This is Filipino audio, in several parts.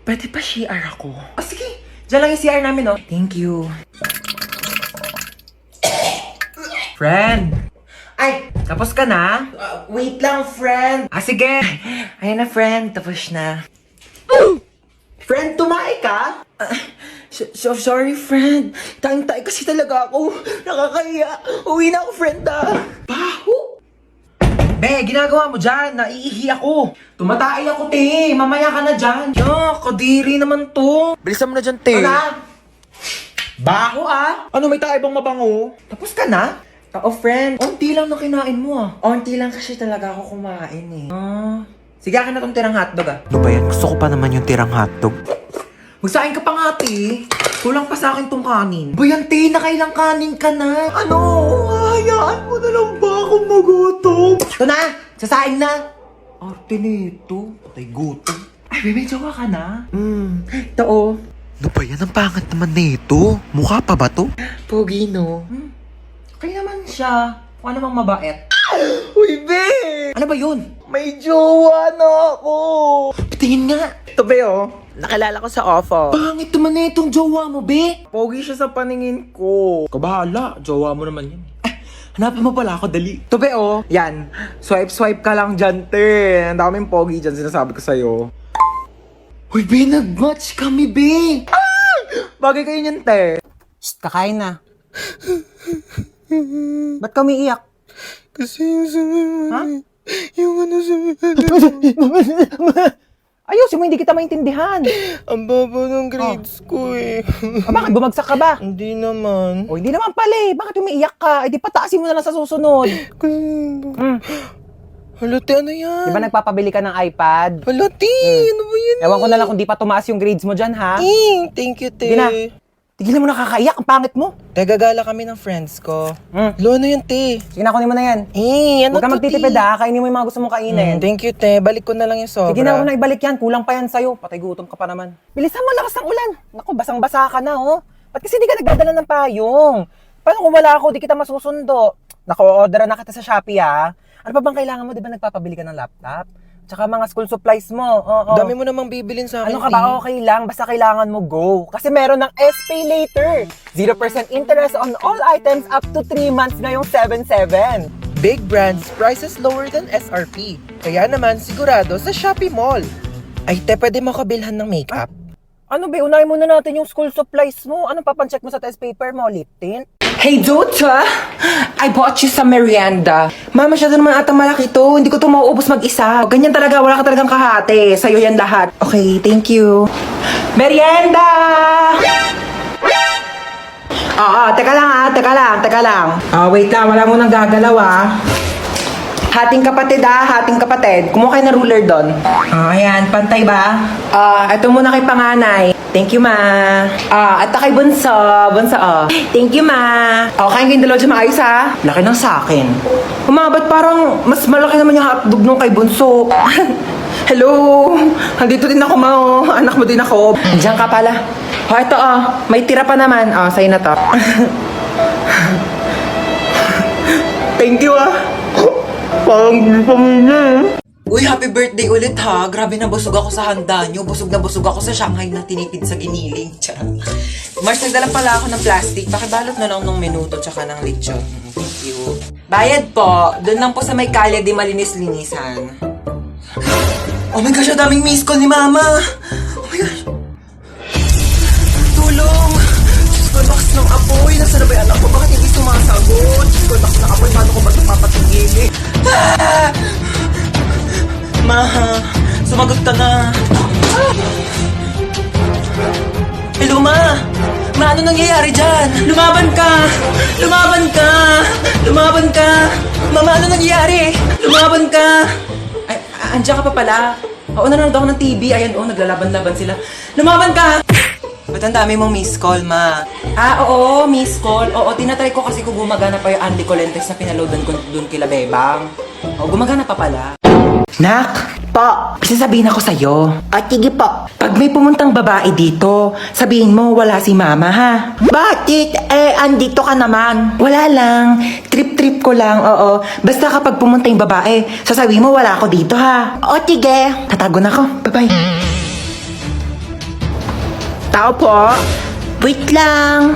Pwede pa CR ako? Oh, sige. Diyan lang yung CR namin, oh. Thank you. Friend! Ay, tapos ka na? Wait lang, friend. Ah, sige. Ayan na, friend. Tapos na. Friend, tumae ka? Sorry, friend. Tayong-tayo kasi talaga ako. Nakakahiya. Uwi na ako, friend, Baho! Be, ginagawa mo dyan. Naiihi ako. Tumatay ako, te. Mamaya ka na dyan. Kadiri naman to. Bilisan mo na dyan, te. Ano? Baho, Ano, may tayo bang mabango? Tapos ka na? Oo, friend. Onti lang na kinain mo, Onti lang kasi talaga ako kumain, Sige, akin na tong tirang hotdog, Ano ba yan? Gusto ko pa naman yung tirang hotdog. Magsain ka pa nga, te. Kulang pa sa akin tong kanin. Bayan, te, nakailang kanin ka na. Ano? Hayaan mo na lang ba akong magutom? Ito na! Sasain na! Arte nito. Patay gutom. Ay, bebe, jowa ka na? Ito, Ano ba yan? Ang pangat naman nito. Mukha pa ba to? Pogi, no? Okay naman siya. Mukha namang mabait. Uy, be! Ano ba yun? May jowa na ako! Patingin nga! Ito, be, Nakilala ko sa ofo. Pangit naman na itong jowa mo, be! Pogi siya sa paningin ko. Kabahala, jowa mo naman yan. Hanapin mo pala ako, dali. Ito, be, Yan. Swipe ka lang dyan, te. Ang daming pogi dyan, sinasabi ko sa'yo. Uy, be, nag-match kami, be! Bagay kayo niyan, te. Shh, kakain na. Ba't ka umiiyak? Kasi yung sa... Yung sa... Ayusin mo, hindi kita maintindihan. Ang baba ng grades ko Bakit? Bumagsak ka ba? Hindi naman. O, hindi naman pala Bakit umiiyak ka? Eh, di pataasin mo na lang sa susunod. Halati, ano yan? Di ba nagpapabili ka ng iPad? Halati, ano ba yan? Ewan ko na lang kung di pa tumaas yung grades mo dyan, ha? Thank you, te. Sige na. Tigilan mo nakakaiyak, ang pangit mo. Gagala kami ng friends ko. Lo, ano yan, te? Sige na, kunin mo na yan. Ano Huwag ka to, magtitipid, te? Kainin mo yung mga gusto mong kainin. Thank you, te. Balik ko na lang yung sobra. Sige na, huwag na ibalik yan. Kulang pa yan sa'yo. Patay gutom ka pa naman. Bilisan mo, lakas ng ulan. Naku, basang-basa ka na, Ba't kasi di ka nagdadala ng payong? Paano kung wala ako, di kita masusundo? Naku, order na kita sa Shopee, Ano pa bang kailangan mo? Di ba nagpapabili ka ng laptop? Tsaka mga school supplies mo. Oo. Dami mo namang bibilin sa akin, Ano ka ba? Okay lang. Basta kailangan mo go. Kasi meron ng SPay later. 0% interest on all items up to 3 months ngayong 7/7. Big brands, prices lower than SRP. Kaya naman, sigurado sa Shopee Mall. Ay, te, pwede mo kabilhan ng makeup? Ano ba? Unahin muna natin yung school supplies mo. Anong papancheck mo sa test paper mo? Lip tint? Hey, Dota! I bought you some merienda. Ma, masyado naman atang malaki to. Hindi ko to mauubos mag-isa. Ganyan talaga, wala ka talagang kahati. Sa'yo yan lahat. Okay, thank you. Merienda! Teka lang. Wait lang, wala mo nang gagalaw, Hating kapatid. Kumuha kayo ng ruler doon. Ayan, pantay ba? Ito muna kay panganay. Thank you, ma. At kay bunso. Thank you, ma. Kain kayong dalawa dyan maayos, Laki ng sakin. Ba't parang mas malaki naman yung hotdog nung kay bunso? Hello! Andito din ako, ma. Anak mo din ako. Diyan ka pala. Ito, may tira pa naman. Sa'yo na to. Thank you, Parang pamilya. Uy, happy birthday ulit, Grabe na busog ako sa handa nyo. Busog na busog ako sa Shanghai na tinipid sa giniling. Mars, nagdala pala ako ng plastic. Pakibalot na lang ng minuto tsaka ng lechon. Thank you. Bayad po. Doon lang po sa may kalye di malinis-linisan. Oh my gosh, ang daming miss call ni Mama. Oh my gosh. Tulong. Diyos ko, lakas ng apoy. Nasaan na ba yung anak ko? Bakit hindi sumasagot? Diyos ko, lakas ng apoy. Paano ko ba ito papatigilin? Ma, sumagot ka na. Hello, Ma. Ma, ano nangyayari dyan? Lumaban ka. Mama, ano nangyayari? Lumaban ka. Ay, andiyan ka pa pala. Nanonood ako ng TV. Ayan, naglalaban-laban sila. Lumaban ka. Ba't ang dami mong miss call, Ma? Oo, miss call. Oo, tinatry ko kasi kung gumagana pa yung Andy Colentes na pinaloadan ko dun kila Bebang. Gumagana pa pala. Nak! Po! Sasabihin ako sa'yo. Sige po. Pag may pumuntang babae dito, sabihin mo wala si Mama, ha? Bakit? Andito ka naman. Wala lang. Trip-trip ko lang, oo. Basta kapag pumunta yung babae, sasabihin mo wala ako dito, ha? Sige. Tatago na ako. Bye-bye. Tao po. Wait lang.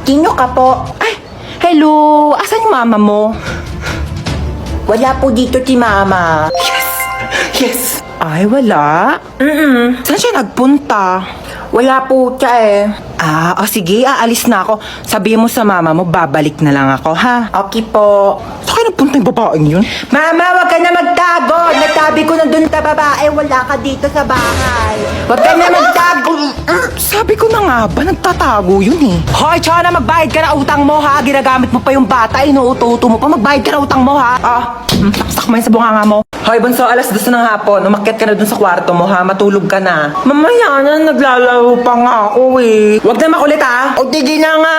Sino ka po? Ay, hello. Asan yung mama mo? Wala po dito si mama. Yes. Ay, wala? Saan siya nagpunta? Wala po siya eh. Sige, aalis na ako. Sabihin mo sa mama mo, babalik na lang ako, ha? Okay po. Saan kayo nagpunta yung babaeng yun? Mama, wag ka na magtago. Nagsabi ko na dun sa babae, wala ka dito sa bahay. Wag ka na magtago. Sabi ko na nga ba, nagtatago yun eh. Hoy, tsaka na magbayad ka na utang mo, ha? Ginagamit mo pa yung bata, inuuto-uto mo pa. Magbayad ka na utang mo, ha? Saksak mo yun sa bunganga mo. Hoy, bunso, alas 2 ng hapon. Umakyat ka na dun sa kwarto mo, ha? Matulog ka na. Mamaya na, naglalaro pa nga ako eh. Huwag na makulit, ha? O, tigil na nga.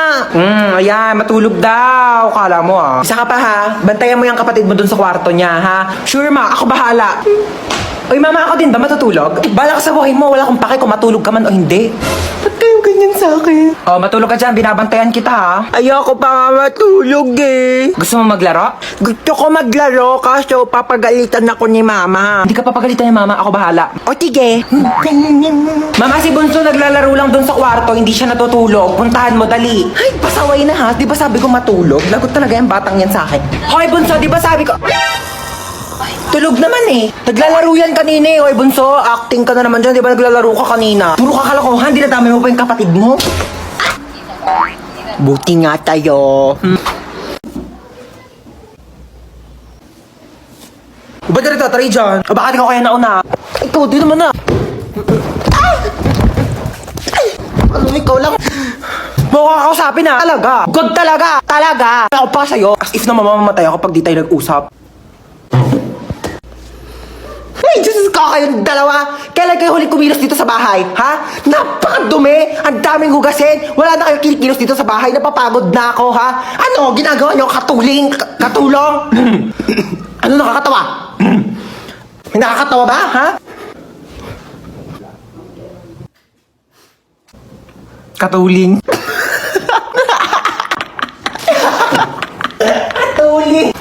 Ayan, matulog daw. Kala mo, ha? Isa ka pa, ha? Bantayan mo yung kapatid mo dun sa kwarto niya, ha? Sure, ma. Ako bahala. Oy, mama, ako din ba matutulog? Bala ka sa buhay mo. Wala akong pake kung matulog ka man o hindi. Ba't kayo ganyan sa akin? Oh, matulog ka dyan. Binabantayan kita, ha? Ayoko pa nga matulog, eh. Gusto mo maglaro? Gusto ko maglaro kaso papagalitan ako ni mama. Hindi ka papagalitan ni mama. Ako bahala. O, tige. Mama, si Bunso naglalaro lang dun sa kwarto. Hindi siya natutulog. Puntahan mo, dali. Ay, pasaway na, ha? Di ba sabi ko matulog? Lagot talaga yung batang yan sa akin. Hoy, Bunso, di ba sabi ko... Tulog naman eh. Naglalaro yan kanina eh. Oy, Bunso, acting ka na naman dyan. Di ba naglalaro ka kanina? Puro ka kalokohan. Dinadami mo pa yung kapatid mo. Buti nga tayo. Ba't na rin tatry dyan? Baka di ko kaya nauna. Ikaw, di naman na. Ano, ikaw lang. Mukha kakausapin na. Talaga. Good talaga. Talaga. Ako pa sa'yo. As if na mamamatay ako pag di tayo nag-usap. Ay, Diyos ko kayong dalawa! Kailan kayo huling kumilos dito sa bahay? Ha? Napakadumi! Ang daming hugasin! Wala na kayo kinikilos dito sa bahay. Napapagod na ako, ha? Ano? Ginagawa niyo katuling? Katulong? Ano nakakatawa? May nakakatawa ba, ha? Katuling. Katuling.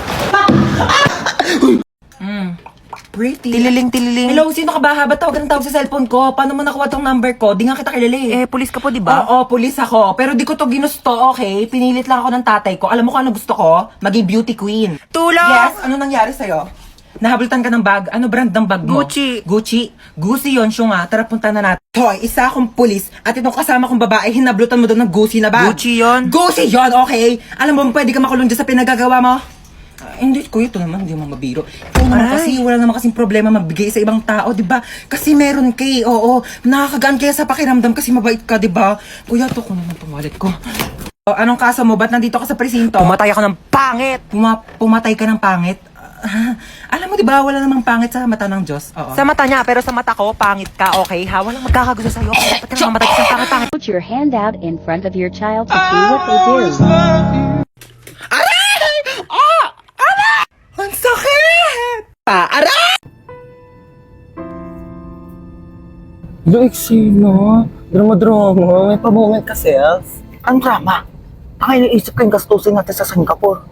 Pretty. Tililing. Hello, sino ka ba? Ba't tawag ng tawag sa cellphone ko? Paano mo nakuha tong number ko? Di nga kita kilala eh. Pulis ka po, di ba? Oo, pulis ako. Pero di ko to ginusto, okay? Pinilit lang ako ng tatay ko. Alam mo kung ano gusto ko? Maging beauty queen. Tulong! Yes, ano nangyari sa'yo? Nahabultan ka ng bag? Ano brand ng bag mo? Gucci. Gucci yun, siya nga. Tara, punta na natin. Hoy, isa akong pulis at itong kasama kong babae, hinablutan mo doon ng Gucci na bag. Gucci yun? Gucci yun, okay? Alam mo, pwede ka makulong dyan sa pinagagawa mo? Hindi, kuya, ito naman, hindi mo mabiro. Ikaw naman kasi, wala naman kasing problema magbigay sa ibang tao, di ba? Kasi meron kay, oo, nakakagaan kaya sa pakiramdam kasi mabait ka, di ba? Kuya, ito ko naman itong wallet ko. Anong kaso mo? Ba't nandito ka sa presinto? Pumatay ako ng pangit! Pumatay ka ng pangit? Alam mo, di ba, wala namang pangit sa mata ng Diyos. Oo. Sa mata niya, pero sa mata ko, pangit ka, okay ha? Walang magkakagusto sa'yo. Ba't ka naman matay ka sa pangit-pangit? Put your hand out in front of your child to see what they do. Ang sakit! Aray! Sino? Drama. May pa-moment ka, Sels. Ang drama? Ang iniisip ko yung gastusin natin sa Singapore.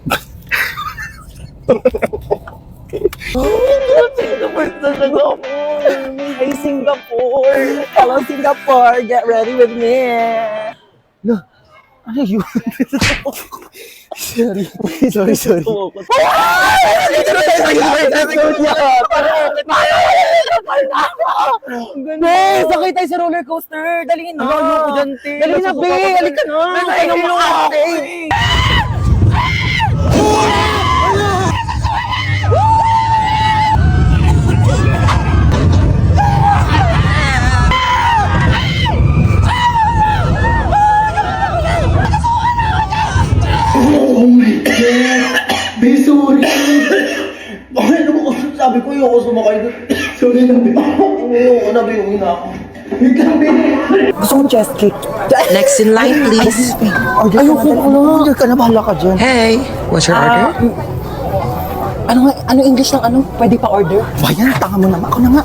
Ay, Singapore! Hello, Singapore! Get ready with me! No. Ano yun? Sorry. Sakay tayo sa roller coaster. Dali na. Dali na, be. Halika na. Halika na. Bakit naman ko sabi ko yung ako sumakay doon? Sorry na, ayoko na, yung ina ako. Wait lang, Gusto mong chest kick? Next in line, please. Ayoko na. Order ka na, bahala ka dyan. Hey, what's your order? Ano English ng ano? Pwede pa order? Bayan, tanga mo naman. Ako na nga.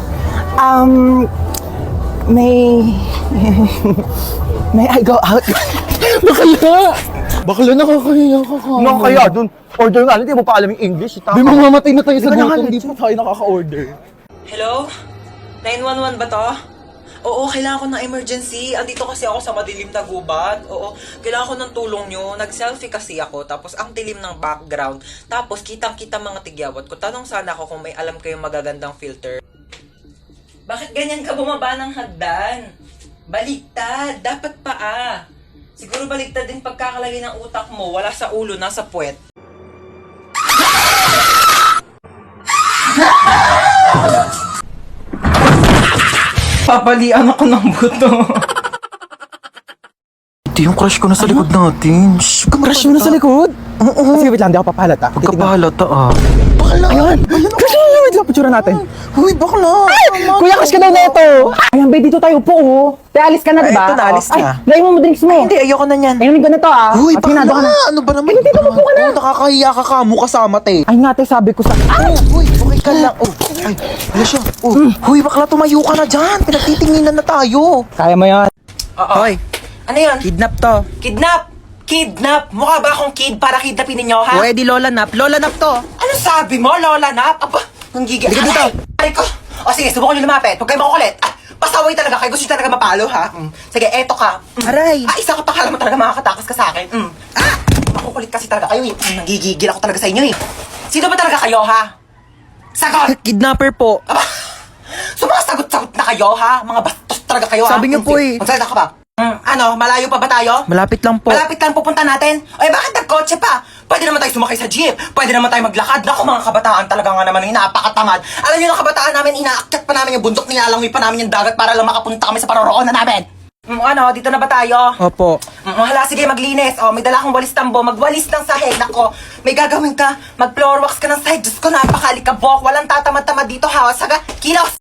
May I go out? Bakla nakakahiya ka ka. Nakakahiya dun. Order nga, hindi mo pa alam yung English. Di mamamatay na tayo sa gutom. Di pa tayo nakaka-order. Hello? 911 ba to? Oo, kailangan ko ng emergency. Andito kasi ako sa madilim na gubat. Oo, kailangan ko ng tulong nyo. Nag-selfie kasi ako, tapos ang dilim ng background. Tapos kitang-kita mga tigyawat ko. Tanong sana ako kung may alam kayong magagandang filter. Bakit ganyan ka bumaba ng hagdan? Baliktad, dapat paa. Siguro baliktad din pagkakalagay ng utak mo. Wala sa ulo, nasa puwet. Papalian ako ng buto. Ito yung crush ko na sa likod natin. Shh, Crush mo na sa likod? Oo. Sige, wait lang, di ako papahalata. Pagkapahalata ah. Ayun! Crush mo na, wait lang, picture natin. Uy, bakla! Kuya, crush ka daw na ito. Ayan, babe, dito tayo po, oh. Te, alis ka na, Ay, diba? ito na, alis Ay, na. lagay mo drinks mo. Hindi, ayoko na yan. Ayun, ganito, ah. Uy, At sinado ka bakla! na. Ano ba naman? Ay, dito, upo ka na. Oh, nakakahiya ka ka. Kasama te. Ay, nga, te, sabi ko sa... Uy, okay ka lang. Oh, ay, ano siya? Oh, huy, bakla, tumayo ka na dyan. Pinagtitinginan na tayo. Kaya mo yan. Hoy, Ano yun? kidnap to. Kidnap! Kidnap! Mukha ba akong kid para kidnapin ninyo, ha? Pwede Lola Nap. Lola Nap to. Ano sabi mo, Lola Nap? Aba, ang gigil. Halika dito. Ay ko. O sige, subukan nyo lumapit. Huwag kayo makukulit. Pasaway talaga kayo. Gusto nyo talaga mapalo, ha? Sige, eto ka. Aray. Isa ka pa, kala mo talaga makakatakas ka sa akin. Makukulit kasi talaga kayo, eh. Nagigigil ako talaga sa inyo, eh. Sino ba talaga kayo, ha? Sagot! Kidnapper po. Aba, sumasagot-sagot na kayo, ha? Mga bastos talaga kayo, ha? Sabi niyo po, eh. Magsalita ka ba? Ano, malayo pa ba tayo? Malapit lang po. Malapit lang pupunta natin? Ay, bakit nagkotse pa? Pwede naman tayo sumakay sa jeep. Pwede naman tayo maglakad. Naku, mga kabataan talaga nga naman, napakatamad. Alam niyo, ng kabataan namin, inaakyat pa namin yung bundok, nilalangoy pa namin yung dagat para lang makapunta kami sa paroroonan namin. Ano, dito na ba tayo? Opo. Hala, sige, maglinis. May dala akong walis tambo. Magwalis ng sahig. Nako, may gagawin ka. Mag-floor wax ka ng sahig. Diyos ko, napakalikabok. Walang tatamad-tamad dito, ha? Saga, kilos!